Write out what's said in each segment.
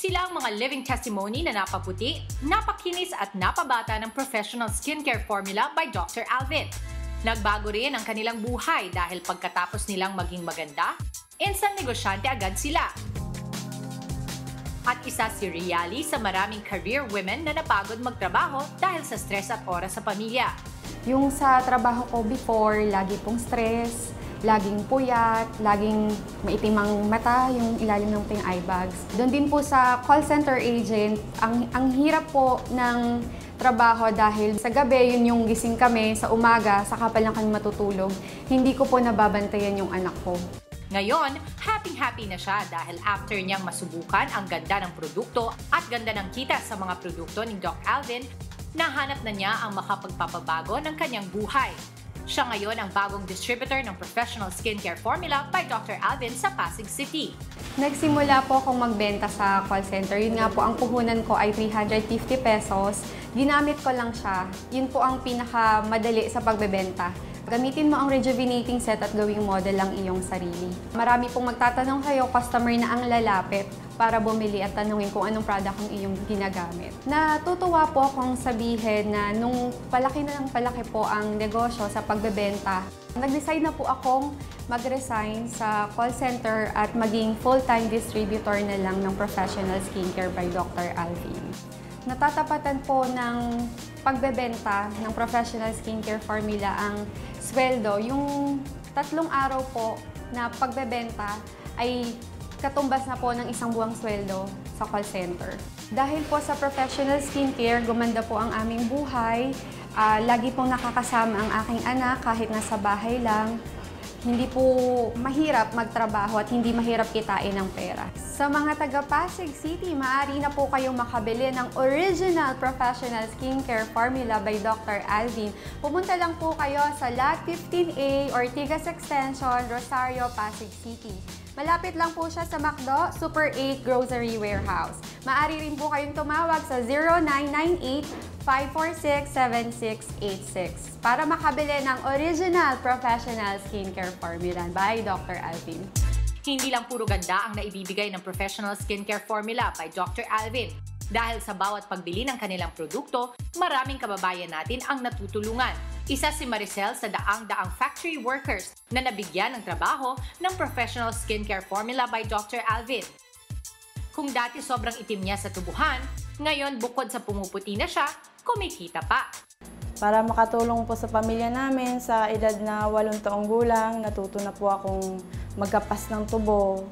Sila ang mga living testimony na napaputi, napakinis at napabata ng professional skincare formula by Dr. Alvin. Nagbago rin ang kanilang buhay dahil pagkatapos nilang maging maganda, instant negosyante agad sila. At isa si Riali sa maraming career women na napagod magtrabaho dahil sa stress at oras sa pamilya. Yung sa trabaho ko before, lagi pong stress, laging puyat, laging maitim ang mata, yung ilalim ng ting eye bags. Doon din po sa call center agent, ang hirap po ng trabaho dahil sa gabi, yun yung gising kami, sa umaga, saka pa lang kami matutulog. Hindi ko po nababantayan yung anak ko. Ngayon, happy-happy na siya dahil after niyang masubukan ang ganda ng produkto at ganda ng kita sa mga produkto ni Doc Alvin, nahanap na niya ang makapagpapabago ng kanyang buhay. Siya ngayon ang bagong distributor ng professional skincare formula by Dr. Alvin sa Pasig City. Nagsimula po akong magbenta sa call center. Yun nga po, ang puhunan ko ay 350 pesos. Ginamit ko lang siya. Yun po ang pinakamadali sa pagbebenta. Gamitin mo ang rejuvenating set at gawing model ang iyong sarili. Marami pong magtatanong kayo, customer na ang lalapit para bumili at tanungin kung anong product ang iyong ginagamit. Natutuwa po akong sabihin na nung palaki na ng palaki po ang negosyo sa pagbebenta, nag-decide na po akong mag-resign sa call center at maging full-time distributor na lang ng professional skincare by Dr. Alvin. Natatapatan po ng pagbebenta ng professional skincare formula ang sweldo. Yung 3 araw po na pagbebenta ay katumbas na po ng isang buwang sweldo sa call center. Dahil po sa professional skincare, gumanda po ang aming buhay. Lagi pong nakakasama ang aking anak kahit nasa bahay lang. Hindi po mahirap magtrabaho at hindi mahirap kitain ng pera. Sa mga taga Pasig City, maaari na po kayong makabili ng original professional skincare formula by Dr. Alvin. Pumunta lang po kayo sa Lot 15A, Ortigas Extension, Rosario, Pasig City. Malapit lang po siya sa McDo, Super 8 Grocery Warehouse. Maaari rin po kayong tumawag sa 0998-546-7686 para makabili ng original professional skincare formula by Dr. Alvin. Hindi lang puro ganda ang naibibigay ng professional skincare formula by Dr. Alvin. Dahil sa bawat pagbili ng kanilang produkto, maraming kababayan natin ang natutulungan. Isa si Maricel sa daang-daang factory workers na nabigyan ng trabaho ng professional skincare formula by Dr. Alvin. Kung dati sobrang itim niya sa tubuhan, ngayon bukod sa pumuputi na siya, kumikita pa. Para makatulong po sa pamilya namin, sa edad na 8 taong gulang, natuto na po akong magkapas ng tubo.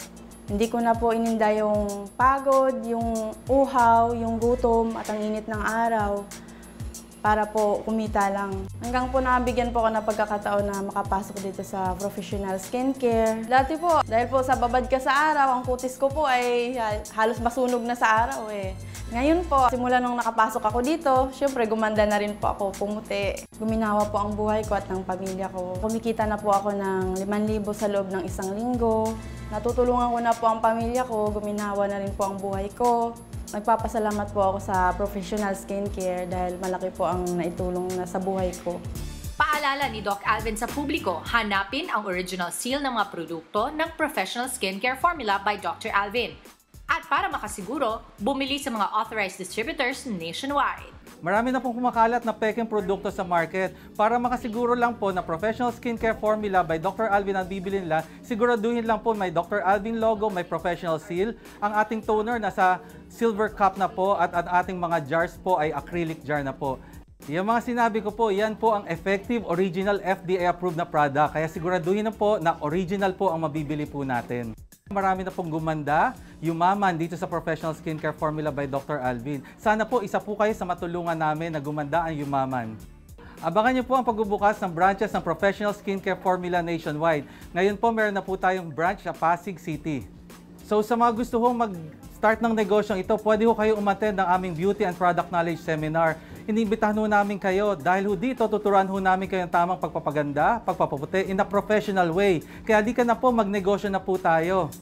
Hindi ko na po ininda yung pagod, yung uhaw, yung gutom at ang init ng araw para po kumita lang. Hanggang po nabigyan po ako ng pagkakataon na makapasok dito sa professional skincare. Dati po, dahil po sa babad ka sa araw, ang kutis ko po ay halos masunog na sa araw eh. Ngayon po, simula nung nakapasok ako dito, syempre gumanda na rin po ako, pumuti. Guminawa po ang buhay ko at ng pamilya ko. Kumikita na po ako ng 5,000 sa loob ng 1 linggo. Natutulungan ko na po ang pamilya ko, guminawa na rin po ang buhay ko. Nagpapasalamat po ako sa professional skincare dahil malaki po ang naitulong na sa buhay ko. Paalala ni Doc Alvin sa publiko, hanapin ang original seal ng mga produkto ng professional skincare formula by Dr. Alvin. At para makasiguro, bumili sa mga authorized distributors nationwide. Marami na pong kumakalat na pekeng produkto sa market. Para makasiguro lang po na professional skincare formula by Dr. Alvin ang bibili nila, siguraduhin lang po may Dr. Alvin logo, may professional seal. Ang ating toner nasa silver cup na po at ang ating mga jars po ay acrylic jar na po. Yung mga sinabi ko po, yan po ang effective, original, FDA-approved na product. Kaya siguraduhin na po na original po ang mabibili po natin. Marami na pong gumanda, yumaman dito sa professional skincare formula by Dr. Alvin. Sana po isa po kayo sa matulungan namin na gumanda ang yumaman. Abangan niyo po ang pagbubukas ng branches ng professional skincare formula nationwide. Ngayon po meron na po tayong branch sa Pasig City. So sa mga gusto hong mag-start ng negosyong ito, pwede ho kayo umattend ng aming Beauty and Product Knowledge Seminar. Iniimbitahan ho namin kayo dahil ho dito tuturuan ho namin kayo ng tamang pagpapaganda, pagpapaputi in a professional way. Kaya di ka na po magnegosyo na po tayo.